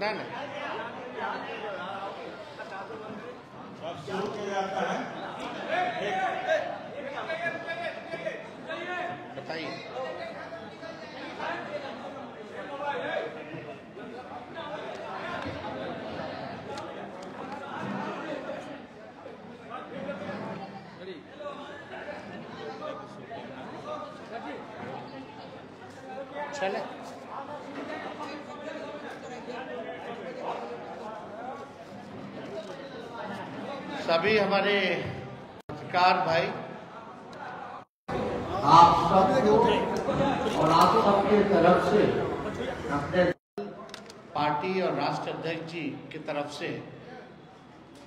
ना ना शुरू किया जाता है। बताइए। चले सभी हमारे पत्रकार भाई, आप सबको और आप सबके तरफ से अपने पार्टी और राष्ट्र अध्यक्ष जी की तरफ से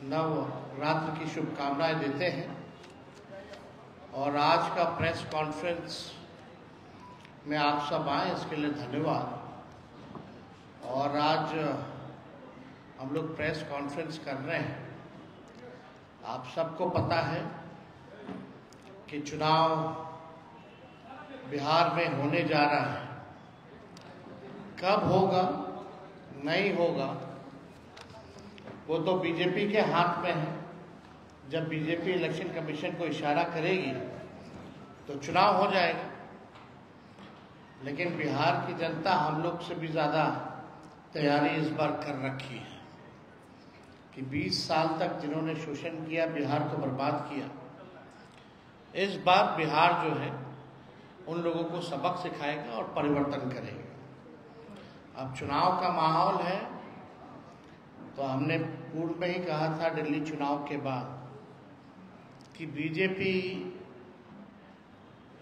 नवरात्र की शुभकामनाएं देते हैं। और आज का प्रेस कॉन्फ्रेंस में आप सब आए इसके लिए धन्यवाद। और आज हम लोग प्रेस कॉन्फ्रेंस कर रहे हैं। आप सबको पता है कि चुनाव बिहार में होने जा रहा है। कब होगा नहीं होगा वो तो बीजेपी के हाथ में है। जब बीजेपी इलेक्शन कमीशन को इशारा करेगी तो चुनाव हो जाएगा। लेकिन बिहार की जनता हम लोग से भी ज़्यादा तैयारी इस बार कर रखी है कि 20 साल तक जिन्होंने शोषण किया, बिहार को बर्बाद किया, इस बार बिहार जो है उन लोगों को सबक सिखाएगा और परिवर्तन करेगा। अब चुनाव का माहौल है तो हमने पूर्व में ही कहा था दिल्ली चुनाव के बाद कि बीजेपी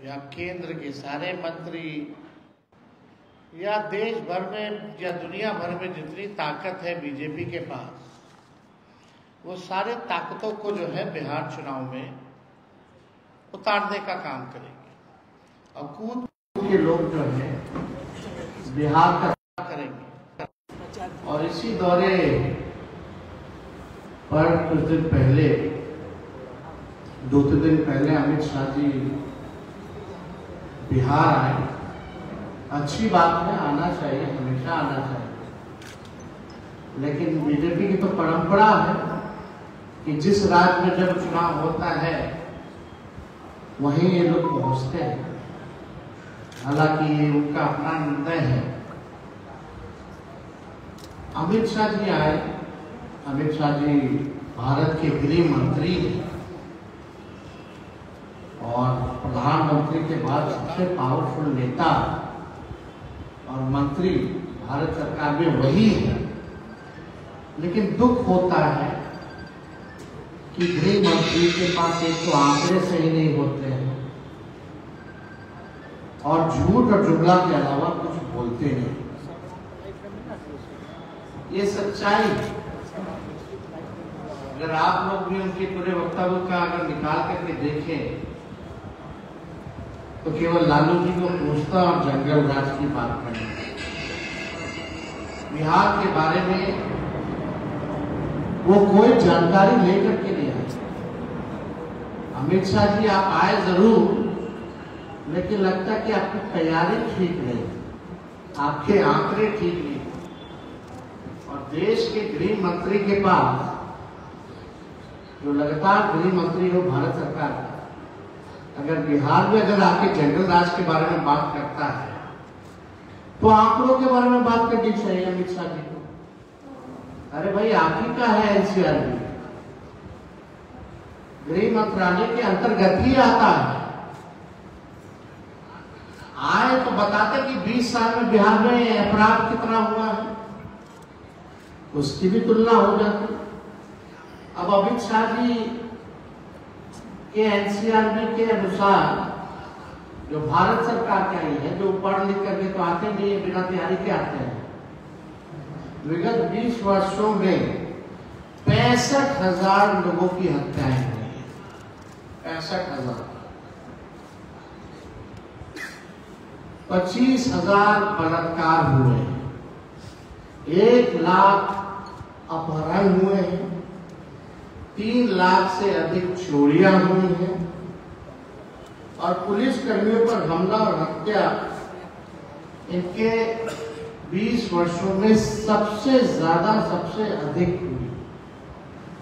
या केंद्र के सारे मंत्री या देश भर में या दुनिया भर में जितनी ताकत है बीजेपी के पास, वो सारे ताकतों को जो है बिहार चुनाव में उतारने का काम करेंगे और कूद के लोग जो है बिहार का करेंगे। और इसी दौरे पर कुछ दिन पहले, 2-3 दिन पहले अमित शाह जी बिहार आए। अच्छी बात है, आना चाहिए, हमेशा आना चाहिए। लेकिन बीजेपी की तो परंपरा है कि जिस राज्य में जब चुनाव होता है वहीं ये लोग पहुंचते हैं। हालांकि ये उनका अपना निर्णय है। अमित शाह जी आए। अमित शाह जी भारत के गृह मंत्री हैं और प्रधानमंत्री के बाद सबसे पावरफुल नेता और मंत्री भारत सरकार में वही है। लेकिन दुख होता है कि गृह मंत्री के पास एक तो आंकड़े सही नहीं होते हैं और झूठ और जुमला के अलावा कुछ बोलते नहीं। ये सच्चाई है। अगर आप लोग भी उनके पूरे वक्तव्य का अगर निकाल करके देखें तो केवल लालू जी को पूछता और जंगल राज की बात करें। बिहार के बारे में वो कोई जानकारी लेकर के नहीं आए। अमित शाह जी आप आए जरूर, लेकिन लगता है कि आपकी तैयारी ठीक नहीं, आपके आंकड़े ठीक नहीं। और देश के गृह मंत्री के पास, जो लगातार गृह मंत्री हो भारत सरकार का, अगर बिहार में अगर आके जंगल राज के बारे में बात करता है तो आंकड़ों के बारे में बात करनी चाहिए अमित शाह जी को। अरे भाई, आप ही का है एनसीआरबी, गृह मंत्रालय के अंतर्गत ही आता है। आए तो बताते कि 20 साल में बिहार में अपराध कितना हुआ है, उसकी भी तुलना हो जाती। अब अमित शाह जी के एनसीआरबी के अनुसार, जो भारत सरकार का ही है, जो पढ़ लिख करके तो आते नहीं है, बिना तैयारी के आते हैं, विगत 20 वर्षों में 65,000 लोगों की हत्याएं हुई हैं। 65,000। 25,000 बलात्कार हुए हैं। 1 लाख अपहरण हुए हैं। 3 लाख से अधिक चोरियां हुई हैं और पुलिस कर्मियों पर हमला और हत्या इनके 20 वर्षों में सबसे ज्यादा, सबसे अधिक हुई।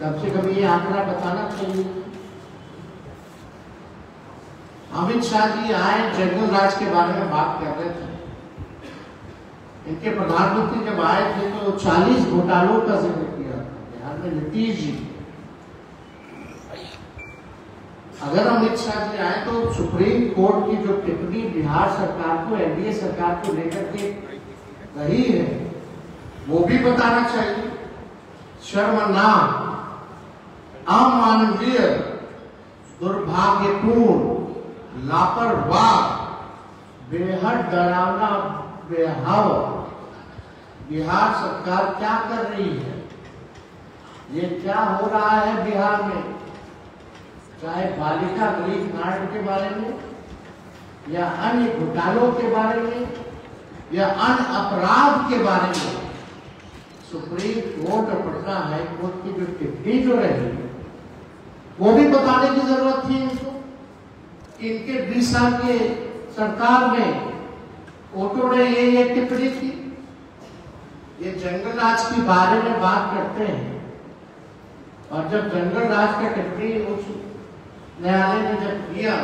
कम से कम ये आंकड़ा बताना चाहिए। अमित शाह जी आए, जंगल राज के बारे में बात कर रहे थे। इनके प्रधानमंत्री जब आए थे तो 40 घोटालों का जिक्र किया था बिहार में नीतीश जी। अगर अमित शाह जी आए तो सुप्रीम कोर्ट की जो टिप्पणी बिहार सरकार को, एनडीए सरकार को लेकर के रही है, वो भी बताना चाहिए। शर्मनाक, अमानवीय, दुर्भाग्यपूर्ण, लापरवाह, बेहद डरावना बेहाव बिहार सरकार क्या कर रही है। ये क्या हो रहा है बिहार में, चाहे बालिका गृह कांड के बारे में या अन्य घोटालों के बारे में या अन्य अपराध के बारे में, सुप्रीम कोर्ट और पटना हाई कोर्ट की जो टिप्पणी जो रही वो भी बताने की जरूरत थी इनको। इनके 20 साल के सरकार में कोर्टों ने ये टिप्पणी की। ये जंगल राज के बारे में बात करते हैं, और जब जंगल राज का टिप्पणी उच्च न्यायालय ने जब किया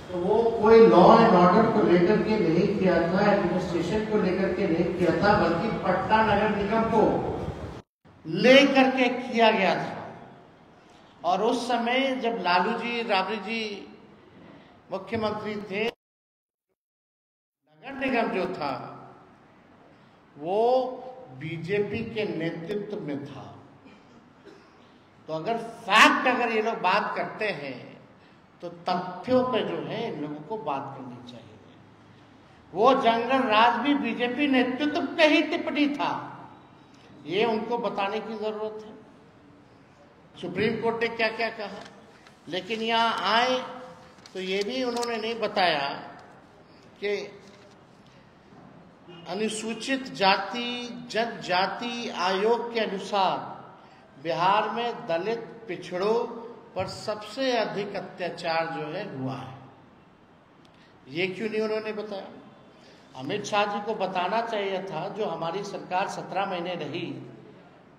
तो वो कोई लॉ एंड ऑर्डर को लेकर के नहीं किया था, एडमिनिस्ट्रेशन को लेकर के नहीं किया था, बल्कि पटना नगर निगम को लेकर के किया गया था। और उस समय जब लालू जी, राबड़ी जी मुख्यमंत्री थे, नगर निगम जो था वो बीजेपी के नेतृत्व में था। तो अगर फैक्ट, अगर ये लोग बात करते हैं तो तथ्यों पे जो है इन लोगों को बात करनी चाहिए। वो जंगल राज भी बीजेपी नेतृत्व का ही टिप्पणी था, ये उनको बताने की जरूरत है। सुप्रीम कोर्ट ने क्या क्या कहा, लेकिन यहाँ आए तो ये भी उन्होंने नहीं बताया कि अनुसूचित जाति जनजाति आयोग के अनुसार बिहार में दलित पिछड़ों पर सबसे अधिक अत्याचार जो है हुआ है। ये क्यों नहीं उन्होंने बताया? अमित शाह जी को बताना चाहिए था। जो हमारी सरकार 17 महीने रही,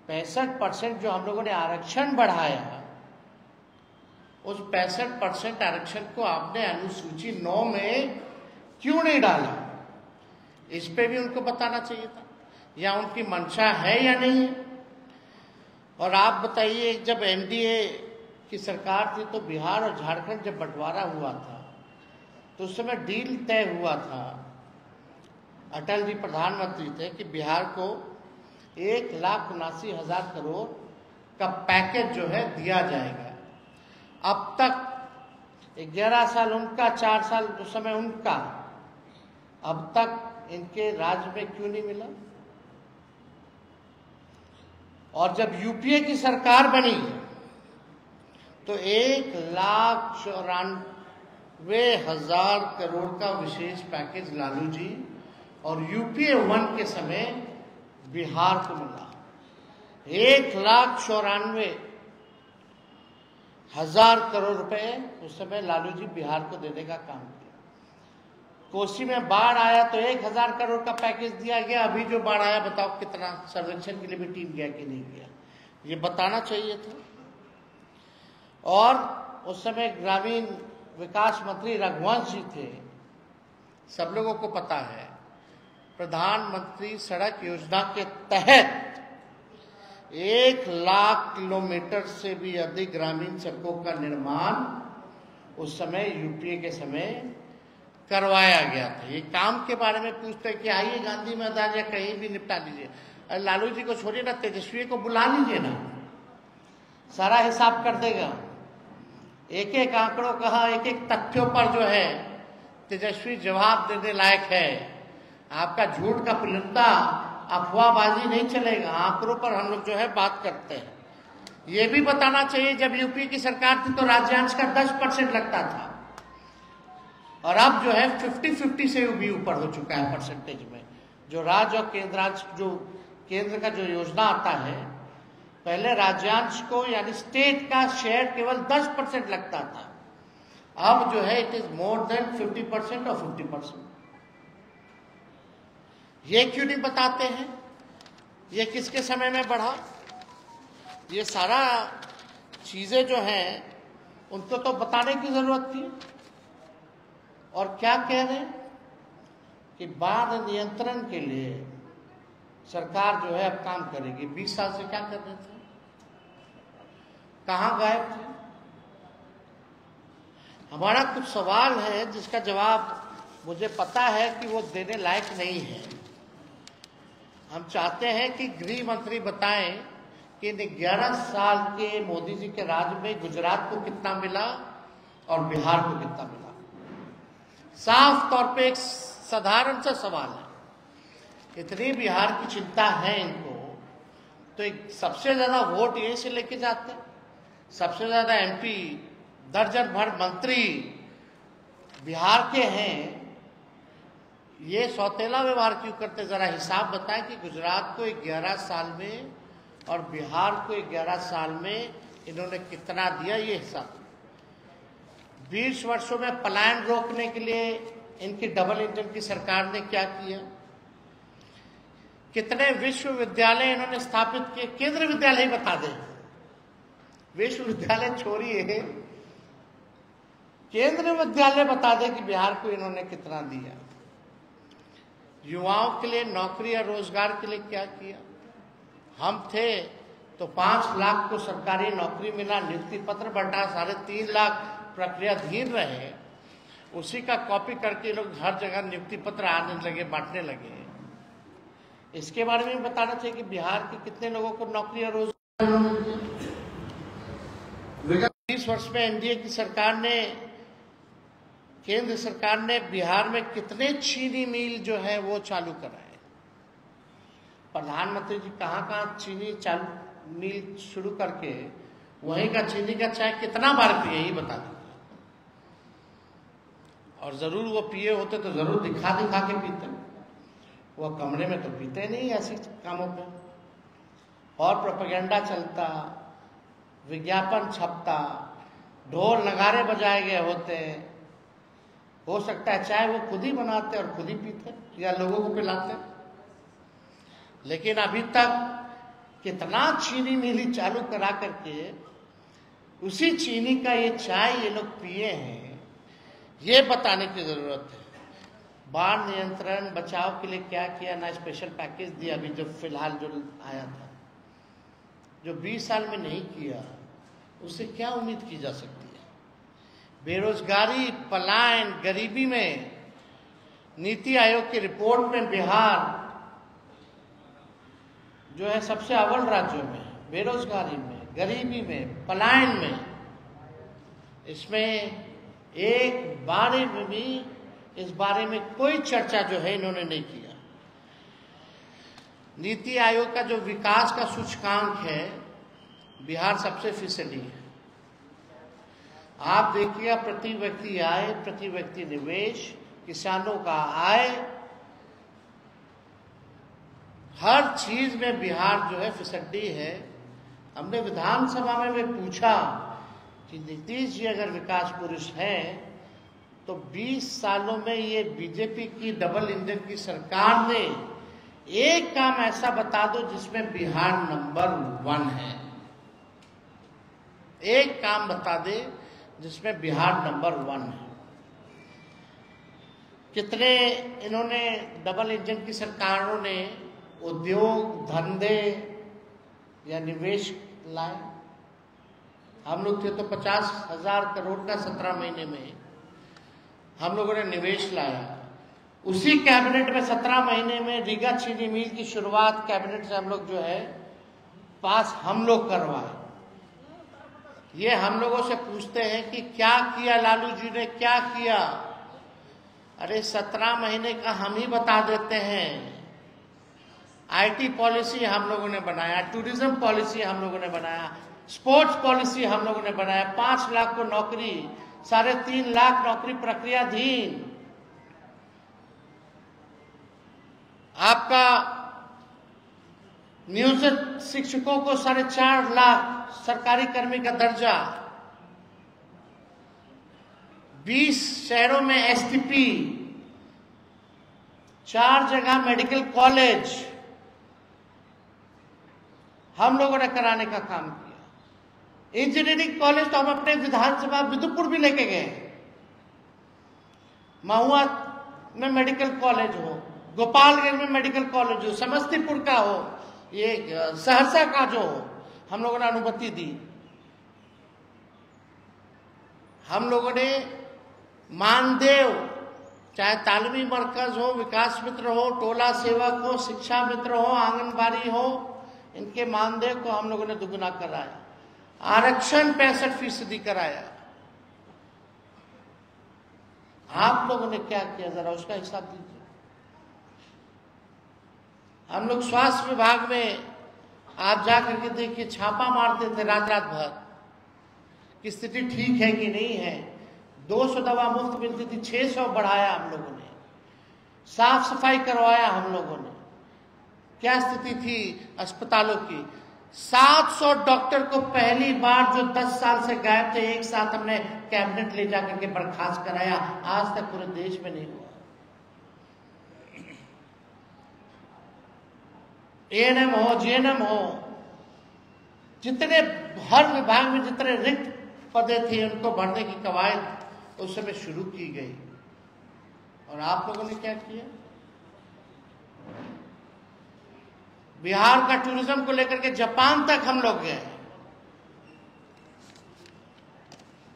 65% जो हम लोगों ने आरक्षण बढ़ाया, उस 65% आरक्षण को आपने अनुसूची 9 में क्यों नहीं डाला? इस पे भी उनको बताना चाहिए था, या उनकी मंशा है या नहीं है। और आप बताइए, जब एनडीए की सरकार थी तो बिहार और झारखंड जब बंटवारा हुआ था तो उस समय डील तय हुआ था, अटल जी प्रधानमंत्री थे, कि बिहार को 1,79,000 करोड़ का पैकेज जो है दिया जाएगा। अब तक 11 साल उनका, 4 साल उस समय उनका, अब तक इनके राज्य में क्यों नहीं मिला? और जब यूपीए की सरकार बनी तो 1,94,000 करोड़ का विशेष पैकेज लालू जी और यूपीए 1 के समय बिहार को मिला। 1,94,000 करोड़ रुपए उस समय लालू जी बिहार को देने का काम किया। कोसी में बाढ़ आया तो 1,000 करोड़ का पैकेज दिया गया। अभी जो बाढ़ आया, बताओ कितना सर्वेक्षण के लिए भी टीम गया कि नहीं गया? ये बताना चाहिए था। और उस समय ग्रामीण विकास मंत्री रघुवंश जी थे, सब लोगों को पता है। प्रधानमंत्री सड़क योजना के तहत 1,00,000 किलोमीटर से भी अधिक ग्रामीण सड़कों का निर्माण उस समय यूपीए के समय करवाया गया था। ये काम के बारे में पूछते हैं कि आइए गांधी मैदान या कहीं भी निपटा लीजिए। लालू जी को छोड़िए ना, तेजस्वी को बुला लीजिए ना, सारा हिसाब कर देगा। एक एक आंकड़ों कहा, एक एक तथ्यों पर जो है तेजस्वी जवाब देने लायक है। आपका झूठ का पुलिंदा, अफवाहबाजी नहीं चलेगा। आंकड़ों पर हम लोग जो है बात करते हैं। ये भी बताना चाहिए, जब यूपी की सरकार थी तो राज्यांश का 10% लगता था, और अब जो है 50-50 से भी ऊपर हो चुका है परसेंटेज में। जो राज्य और केंद्रांश, जो केंद्र का जो योजना आता है, पहले राज्यांश को यानी स्टेट का शेयर केवल 10% लगता था, अब जो है इट इज मोर देन 50% और 50%। ये क्यों नहीं बताते हैं? ये किसके समय में बढ़ा? ये सारा चीजें जो हैं उनको तो बताने की जरूरत थी। और क्या कह रहे हैं कि बाढ़ नियंत्रण के लिए सरकार जो है अब काम करेगी। 20 साल से क्या कर रहे थे? कहां गायब थे? हमारा कुछ सवाल है जिसका जवाब मुझे पता है कि वो देने लायक नहीं है। हम चाहते हैं कि गृह मंत्री बताएं कि इन 11 साल के मोदी जी के राज में गुजरात को कितना मिला और बिहार को कितना मिला। साफ तौर पे एक साधारण सा सवाल है। इतनी बिहार की चिंता है इनको, तो एक सबसे ज्यादा वोट यहीं से लेके जाते हैं। सबसे ज्यादा एमपी, दर्जन भर मंत्री बिहार के हैं। ये सौतेला व्यवहार क्यों करते? जरा हिसाब बताएं कि गुजरात को 11 साल में और बिहार को 11 साल में इन्होंने कितना दिया, ये हिसाब। 20 वर्षों में पलायन रोकने के लिए इनकी डबल इंजन की सरकार ने क्या किया? कितने विश्वविद्यालय इन्होंने स्थापित किए? केंद्रीय विद्यालय ही बता दें, विश्वविद्यालय छोड़िए, केंद्रीय विद्यालय बता दें कि बिहार को इन्होंने कितना दिया। युवाओं के लिए नौकरी या रोजगार के लिए क्या किया? हम थे तो 5 लाख को सरकारी नौकरी मिला, नियुक्ति पत्र बढ़ा, 3.5 लाख प्रक्रियाधीन रहे। उसी का कॉपी करके लोग हर जगह नियुक्ति पत्र आने लगे, बांटने लगे। इसके बारे में बताना चाहिए कि बिहार के कितने लोगों को नौकरी और रोजगार। 20 वर्ष में एनडीए की सरकार ने, केंद्र सरकार ने बिहार में कितने चीनी मिल जो है वो चालू कराए। प्रधानमंत्री जी कहाँ चीनी चालू मिल शुरू करके वहीं का चीनी का चाय कितना बार पिए, ही बता दीजिए। और जरूर वो पिए होते तो जरूर दिखा के पीते, वो कमरे में तो पीते नहीं ऐसे कामों पे। और प्रोपेगेंडा चलता, विज्ञापन छपता, ढोल नगारे बजाए गए होते। हो सकता है चाय वो खुद ही बनाते और खुद ही पीते या लोगों को पिलाते। लेकिन अभी तक कितना चीनी मिली चालू करा करके उसी चीनी का ये चाय ये लोग पिए हैं, ये बताने की जरूरत है। बाढ़ नियंत्रण बचाव के लिए क्या किया? ना स्पेशल पैकेज दिया अभी जो फिलहाल जो आया था, जो 20 साल में नहीं किया, उससे क्या उम्मीद की जा सकती है? बेरोजगारी, पलायन, गरीबी में नीति आयोग की रिपोर्ट में बिहार जो है सबसे अव्वल राज्यों में, बेरोजगारी में, गरीबी में, पलायन में। इसमें एक बारे में भी, इस बारे में कोई चर्चा जो है इन्होंने नहीं किया। नीति आयोग का जो विकास का सूचकांक है, बिहार सबसे फीसदी है। आप देखिएगा, प्रति व्यक्ति आय, प्रति व्यक्ति निवेश, किसानों का आय, हर चीज में बिहार जो है फिसड्डी है। हमने विधानसभा में पूछा कि नीतीश जी अगर विकास पुरुष हैं तो 20 सालों में ये बीजेपी की डबल इंजन की सरकार ने एक काम ऐसा बता दो जिसमें बिहार नंबर 1 है। एक काम बता दे जिसमें बिहार नंबर 1 है। कितने इन्होंने डबल इंजन की सरकारों ने उद्योग, धंधे या निवेश लाए? हम लोग थे तो 50,000 करोड़ का 17 महीने में हम लोगों ने निवेश लाया। उसी कैबिनेट में 17 महीने में रीगा चीनी मिल की शुरुआत कैबिनेट से हम लोग जो है पास हम लोग करवाए। ये हम लोगों से पूछते हैं कि क्या किया लालू जी ने, क्या किया? अरे 17 महीने का हम ही बता देते हैं। आईटी पॉलिसी हम लोगों ने बनाया, टूरिज्म पॉलिसी हम लोगों ने बनाया, स्पोर्ट्स पॉलिसी हम लोगों ने बनाया, 5 लाख को नौकरी, 3.5 लाख नौकरी प्रक्रियाधीन। आपका नियोजित शिक्षकों को 4.5 लाख सरकारी कर्मी का दर्जा, 20 शहरों में एसटीपी, 4 जगह मेडिकल कॉलेज हम लोगों ने कराने का काम किया। इंजीनियरिंग कॉलेज तो हम अपने विधानसभा विदुपुर भी लेके गए। महुआ में मेडिकल कॉलेज हो, गोपालगंज में मेडिकल कॉलेज हो, समस्तीपुर का हो, ये सहरसा का जो हो, हम लोगों ने अनुमति दी। हम लोगों ने मानदेव, चाहे तालीमी मरकज हो, विकास मित्र हो, टोला सेवक हो, शिक्षा मित्र हो, आंगनबाड़ी हो, इनके मानदेय को हम लोगों ने दुगुना कराया। आरक्षण 65% कराया। आप लोगों ने क्या किया, जरा उसका हिसाब दीजिए। हम लोग स्वास्थ्य विभाग में आप जाकर के देखिए, छापा मारते थे रात रात भर कि स्थिति ठीक है कि नहीं है। 200 दवा मुफ्त मिलती थी, 600 बढ़ाया हम लोगों ने। साफ सफाई करवाया हम लोगों ने। क्या स्थिति थी अस्पतालों की? 700 डॉक्टर को पहली बार, जो 10 साल से गायब थे, एक साथ हमने कैबिनेट ले जाकर के बर्खास्त कराया। आज तक पूरे देश में नहीं हुआ। एएनएम हो, जीएनएम हो, जितने हर विभाग में जितने रिक्त पदे थे उनको भरने की कवायद उस समय शुरू की गई। और आप लोगों ने क्या किया? बिहार का टूरिज्म को लेकर के जापान तक हम लोग गए।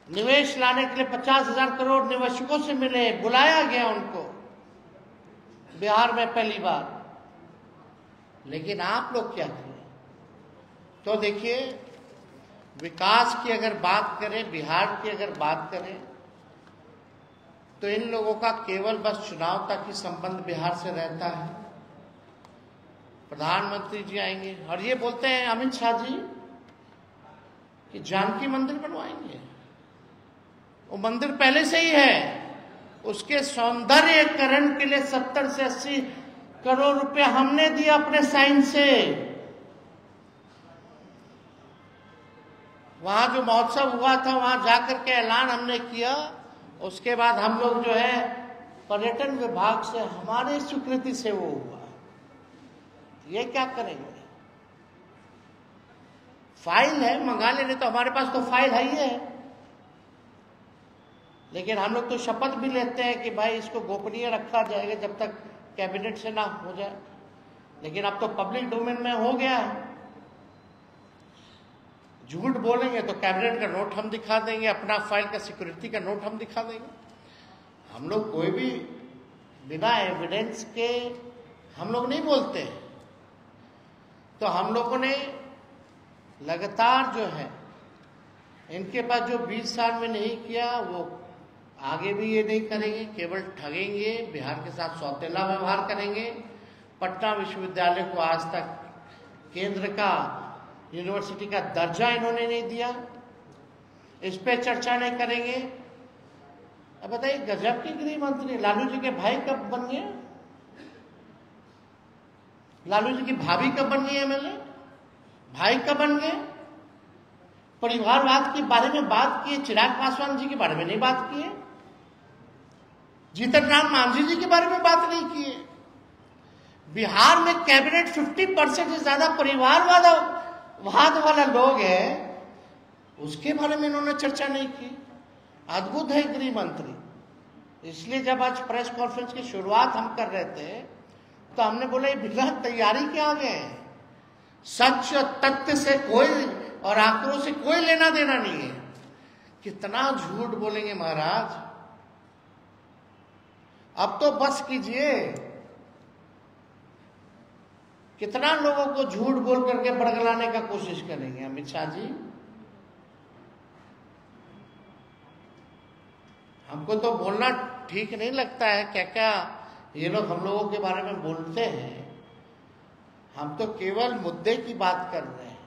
निवेश लाने के लिए 50,000 करोड़ निवेशकों से मिले, बुलाया गया उनको बिहार में पहली बार। लेकिन आप लोग क्या किए? तो देखिए, विकास की अगर बात करें, बिहार की अगर बात करें, तो इन लोगों का केवल बस चुनाव तक ही संबंध बिहार से रहता है। प्रधानमंत्री जी आएंगे और ये बोलते हैं अमित शाह जी कि जानकी मंदिर बनवाएंगे। वो मंदिर पहले से ही है, उसके सौंदर्यीकरण के लिए 70 से 80 करोड़ रुपए हमने दिया अपने साइन से। वहां जो महोत्सव हुआ था, वहां जाकर के ऐलान हमने किया। उसके बाद हम लोग जो है पर्यटन विभाग से, हमारे स्वीकृति से वो हुआ। ये क्या करेंगे? फाइल है, मंगा लेने, तो हमारे पास तो फाइल है ही है। लेकिन हम लोग तो शपथ भी लेते हैं कि भाई इसको गोपनीय रखा जाएगा जब तक कैबिनेट से ना हो जाए। लेकिन अब तो पब्लिक डोमेन में हो गया है। झूठ बोलेंगे तो कैबिनेट का नोट हम दिखा देंगे, अपना फाइल का सिक्योरिटी का नोट हम दिखा देंगे। हम लोग कोई भी बिना एविडेंस के हम लोग नहीं बोलते। तो हम लोगों ने लगातार जो है, इनके पास जो 20 साल में नहीं किया, वो आगे भी ये नहीं करेंगे। केवल ठगेंगे, बिहार के साथ सौतेला व्यवहार करेंगे। पटना विश्वविद्यालय को आज तक केंद्र का, यूनिवर्सिटी का दर्जा इन्होंने नहीं दिया। इस पे चर्चा नहीं करेंगे। अब बताइए, गजब के गृह मंत्री लालू जी के भाई कब बन गए? लालू जी की भाभी कब बन गई एमएलए? भाई कब बन गए? परिवारवाद के बारे में बात किए, चिराग पासवान जी के बारे में नहीं बात किए, जीतन राम मांझी जी के बारे में बात नहीं किए। बिहार में कैबिनेट 50% से ज्यादा परिवारवाद वाला लोग हैं, उसके बारे में इन्होंने चर्चा नहीं की। अद्भुत है गृह मंत्री। इसलिए जब आज प्रेस कॉन्फ्रेंस की शुरुआत हम कर रहे थे तो हमने बोला ये बिना तैयारी के आ गए। सच तथ्य से कोई और आंकड़ों से कोई लेना देना नहीं है। कितना झूठ बोलेंगे महाराज? अब तो बस कीजिए। कितना लोगों को झूठ बोल करके बरगलाने का कोशिश करेंगे अमित शाह जी? हमको तो बोलना ठीक नहीं लगता है। क्या क्या ये लोग हम लोगों के बारे में बोलते हैं। हम तो केवल मुद्दे की बात कर रहे हैं।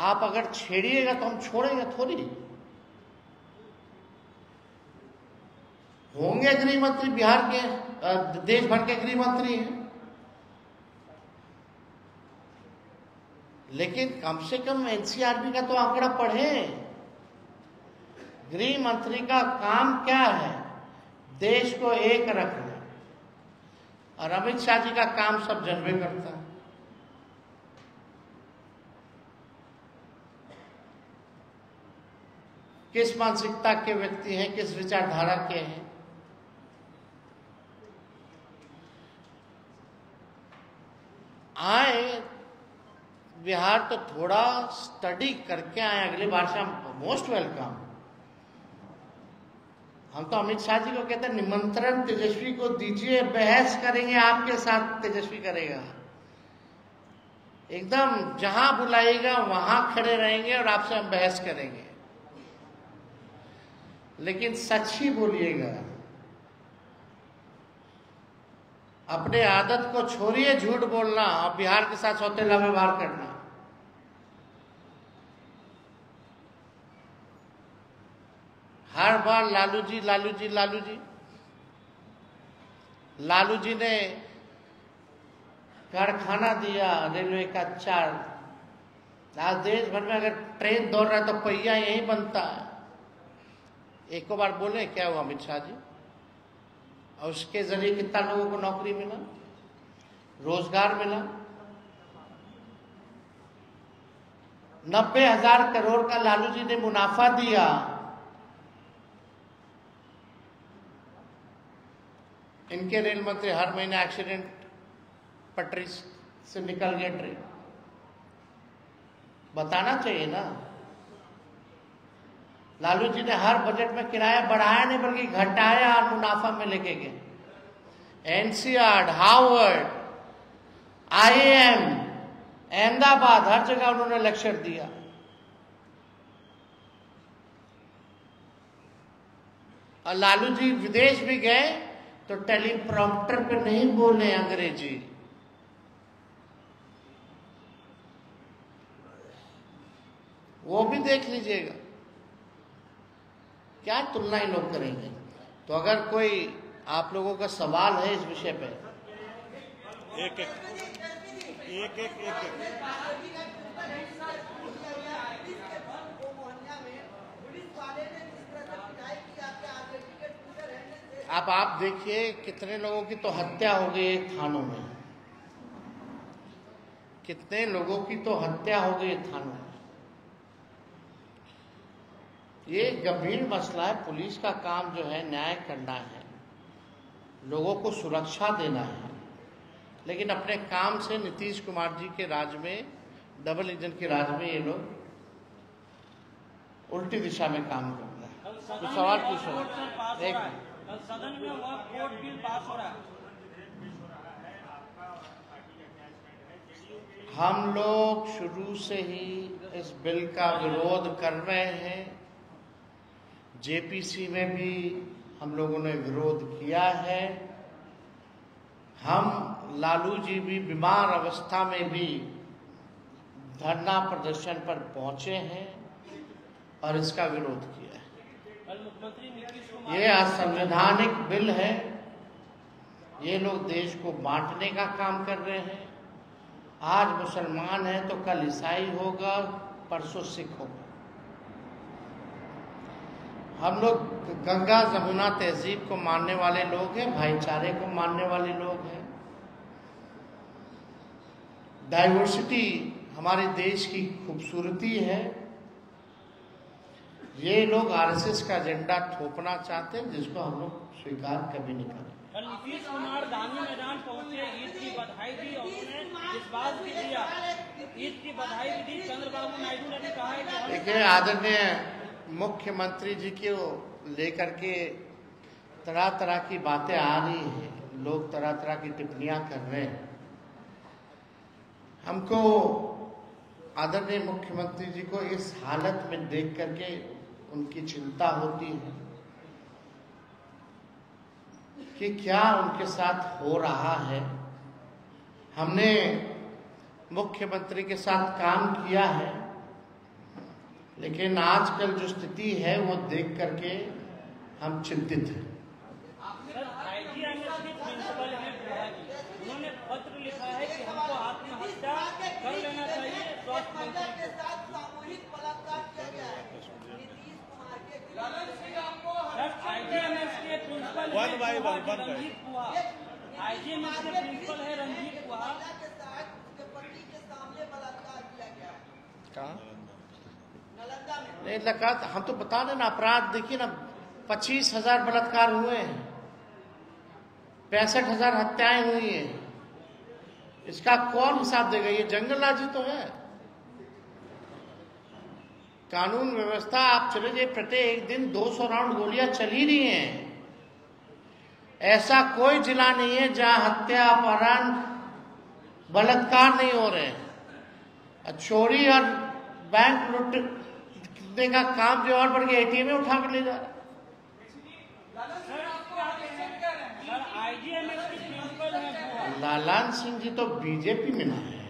आप अगर छेड़िएगा तो हम छोड़ेंगे थोड़ी। होंगे गृह मंत्री, बिहार के, देश भर के गृह मंत्री हैं, लेकिन कम से कम एनसीआरबी का तो आंकड़ा पढ़ें। गृह मंत्री का काम क्या है? देश को एक रखना, और अमित शाह जी का काम सब जनवे करता है। किस मानसिकता के व्यक्ति हैं, किस विचारधारा के हैं। आए बिहार तो थोड़ा स्टडी करके आए, अगली बार से हम मोस्ट वेलकम। हम तो अमित शाह जी को कहते हैं निमंत्रण तेजस्वी को दीजिए, बहस करेंगे आपके साथ, तेजस्वी करेगा। एकदम जहां बुलाएगा वहां खड़े रहेंगे और आपसे हम बहस करेंगे, लेकिन सच ही बोलिएगा। अपने आदत को छोड़िए झूठ बोलना और बिहार के साथ सौतेला व्यवहार करना। हर बार लालू जी लालू जी लालू जी। लालू जी ने कारखाना दिया रेलवे का 4। आज देश भर में अगर ट्रेन दौड़ रहा है तो पहिया यहीं बनता है। एक बार बोले क्या हुआ अमित शाह जी, और उसके जरिए कितना लोगों को नौकरी मिला, रोजगार मिला। 90,000 करोड़ का लालू जी ने मुनाफा दिया। इनके रेल मंत्री हर महीने एक्सीडेंट पटरी से निकल गए ट्रेन। बताना चाहिए ना। लालू जी ने हर बजट में किराया बढ़ाया नहीं बल्कि घटाया और मुनाफा में लेके गए। एनसीआर, हार्वर्ड, आईआईएम, अहमदाबाद, हर जगह उन्होंने लेक्चर दिया। और लालू जी विदेश भी गए तो टेलीप्रॉम्प्टर पे नहीं बोले अंग्रेजी। वो भी देख लीजिएगा, क्या तुलना ही लोग करेंगे। तो अगर कोई आप लोगों का सवाल है इस विषय पे, एक एक एक एक एक आप देखिए कितने लोगों की तो हत्या हो गई थानों में, कितने लोगों की तो हत्या हो गई थानों में। ये गंभीर मसला है। पुलिस का काम जो है न्याय करना है, लोगों को सुरक्षा देना है, लेकिन अपने काम से नीतीश कुमार जी के राज में, डबल इंजन के राज में ये लोग उल्टी दिशा में काम कर रहे हैं। तो सवाल पूछो। एक सदन में वह कोर्ट बिल पास हो रहा है। हम लोग शुरू से ही इस बिल का विरोध कर रहे हैं। जेपीसी में भी हम लोगों ने विरोध किया है। हम लालू जी भी बीमार अवस्था में भी धरना प्रदर्शन पर पहुंचे हैं और इसका विरोध किया है। ये असंवैधानिक बिल है। ये लोग देश को बांटने का काम कर रहे हैं। आज मुसलमान है तो कल ईसाई होगा, परसों सिख होगा। हम लोग गंगा जमुना तहजीब को मानने वाले लोग हैं, भाईचारे को मानने वाले लोग हैं। डाइवर्सिटी हमारे देश की खूबसूरती है। ये लोग आरएसएस का एजेंडा थोपना चाहते हैं, जिसको हम लोग स्वीकार कभी नहीं करेंगे। नीतीश कुमार गांधी मैदान पहुंचे, ईद की बधाई दी और उन्होंने इस बात भी दिया, ईद की बधाई भी दी। चंद्रबाबू नायडू ने भी कहा है कि देखिए आदरणीय मुख्यमंत्री जी को लेकर के तरह तरह की बातें आ रही हैं, लोग तरह तरह की टिप्पणियां कर रहे हैं। हमको आदरणीय मुख्यमंत्री जी को इस हालत में देख करके उनकी चिंता होती है कि क्या उनके साथ हो रहा है। हमने मुख्यमंत्री के साथ काम किया है, लेकिन आजकल जो स्थिति है वो देख करके हम चिंतित हैं। उन्होंने पत्र लिखा है कि हमको आत्महत्या कर लेना चाहिए। स्वास्थ्य मंत्री के साथ सामूहिक बलात्कार किया गया है। नीतीश कुमार के IGMS के प्रिंसिपल रंजीत गुहा आईजीएमएस के प्रिंसिपल है रंजीत गुहा। कहाँ नहीं लगा, हम तो बता रहे ना, अपराध देखिए ना, 25,000 बलात्कार हुए हैं, 65,000 हत्याएं हुई हैं। इसका कौन हिसाब देगा? ये जंगल राज तो है। कानून व्यवस्था आप चले जाइए, प्रत्येक दिन 200 राउंड गोलियां चल ही रही हैं। ऐसा कोई जिला नहीं है जहां हत्या, अपहरण, बलात्कार नहीं हो रहे हैं। चोरी और बैंक लूटने का काम जो और बढ़ गया, एटीएम में उठा कर ले जा रहा है। लालन सिंह जी तो बीजेपी में ना है।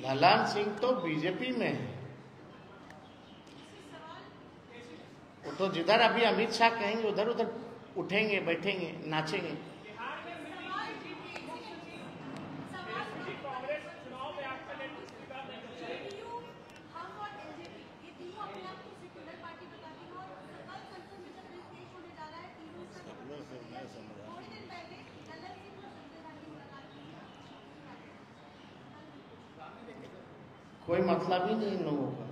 लालन सिंह तो बीजेपी में है। वो तो जिधर अभी अमित शाह कहेंगे उधर उधर उठेंगे, बैठेंगे, नाचेंगे। कोई मतलब ही नहीं इन लोगों का,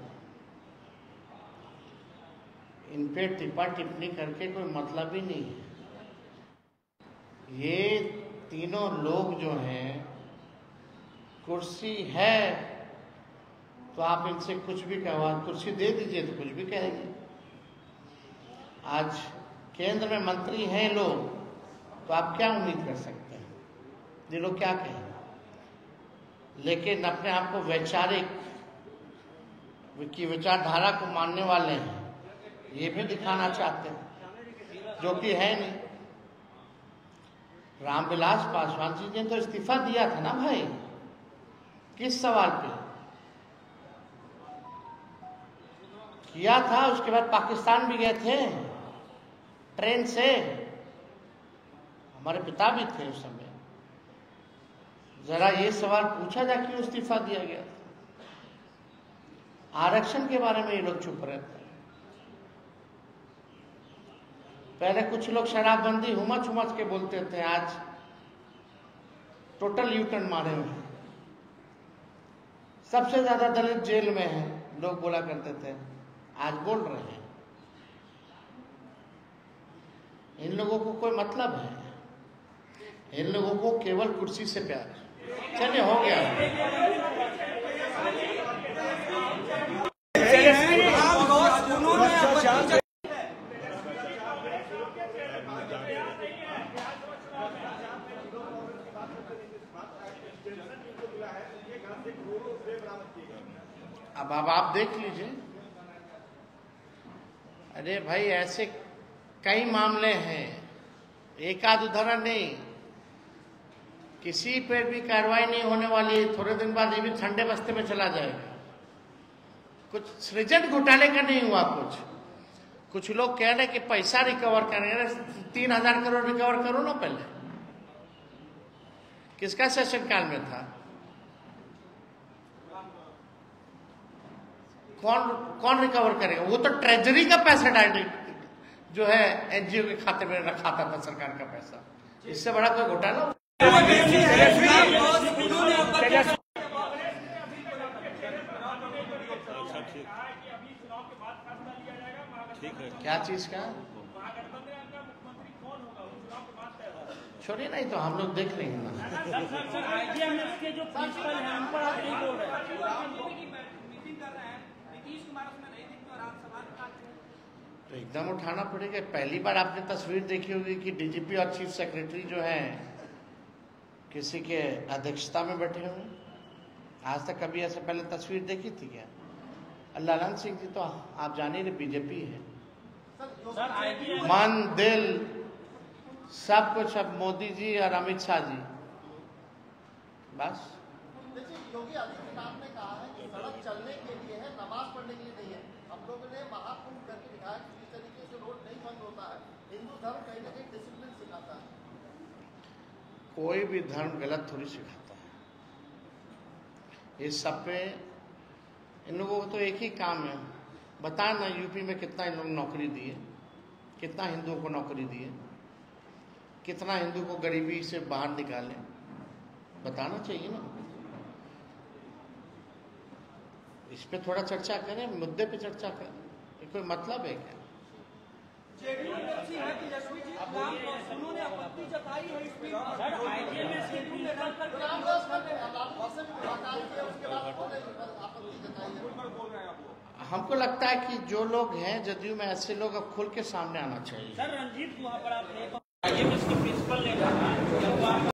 इन पे टिप्पा टिप्पणी करके कोई मतलब ही नहीं है। ये तीनों लोग जो हैं, कुर्सी है तो आप इनसे कुछ भी कहवा, कुर्सी दे दीजिए तो कुछ भी कहेंगे। आज केंद्र में मंत्री हैं लोग, तो आप क्या उम्मीद कर सकते हैं? ये लोग क्या कहें? लेकिन अपने आप को वैचारिक की विचारधारा को मानने वाले हैं, ये भी दिखाना चाहते हैं, जो कि है नहीं। रामविलास पासवान जी ने तो इस्तीफा दिया था ना भाई, किस सवाल पे किया था? उसके बाद पाकिस्तान भी गए थे ट्रेन से, हमारे पिता भी थे उस समय। जरा ये सवाल पूछा जा क्यों इस्तीफा दिया गया था? आरक्षण के बारे में ये लोग चुप रहते हैं। पहले कुछ लोग शराबबंदी हुमच हुमच के बोलते थे, आज टोटल यूटर्न मारे हुए हैं। सबसे ज्यादा दलित जेल में है, लोग बोला करते थे, आज बोल रहे हैं। इन लोगों को कोई मतलब है? इन लोगों को केवल कुर्सी से प्यार है। चलिए हो गया। अब आप देख लीजिए। अरे भाई, ऐसे कई मामले हैं, एक आध उदाहरण नहीं। किसी पर भी कार्रवाई नहीं होने वाली, थोड़े दिन बाद ये भी ठंडे बस्ते में चला जाएगा। कुछ सृजन घोटाले का नहीं हुआ। कुछ लोग कह रहे कि पैसा रिकवर करेंगे, 3,000 करोड़ रिकवर करो ना पहले। किसका शासन काल में था? कौन रिकवर करेगा? वो तो ट्रेजरी का पैसा डायरेक्ट जो है एनजीओ के खाते में रखा था सरकार का पैसा। इससे बड़ा कोई घोटाला? क्या चीज का? छोड़िए, नहीं तो हम लोग देख लेंगे ना। के जो प्रिंसिपल हैं उन पर आप नहीं बोल रहे। तो एकदम उठाना पड़ेगा। पहली बार आपने तस्वीर देखी होगी कि डीजीपी और चीफ सेक्रेटरी जो हैं किसी के अध्यक्षता में बैठे हुए। आज तक कभी ऐसे पहले तस्वीर देखी थी क्या? लालन सिंह जी तो आप जाने रहे बीजेपी है, मन दिल सब कुछ अब मोदी जी और अमित शाह जी। बस योगी आदित्यनाथ ने कहा है कि सड़क चलने के लिए है, नमाज पढ़ने के लिए नहीं है। हम लोगों ने महाकुंभ करके दिखाया कि किस तरीके से रोड नहीं बंद होता है। हिंदू धर्म कहीं ना कहीं डिसिप्लिन सिखाता है। कोई भी धर्म गलत थोड़ी सिखाता है। इस सब पे इन लोगों को तो एक ही काम है, बताएं ना यूपी में कितना इन लोग नौकरी दिए, कितना हिंदुओं को नौकरी दिए। कितना हिंदू को गरीबी से बाहर निकालें, बताना चाहिए ना। इस पे थोड़ा चर्चा करें, मुद्दे पे चर्चा करें, ये कोई मतलब है क्या? उन्होंने आपत्ति जताई है इस सर आईटीए में शेड्यूल निकालकर हमको लगता है कि जो लोग हैं जदयू में, ऐसे लोग अब खुल के सामने आना चाहिए। सर रंजीत गुहा पर आपने आईटीए में प्रिंसिपल ने कहा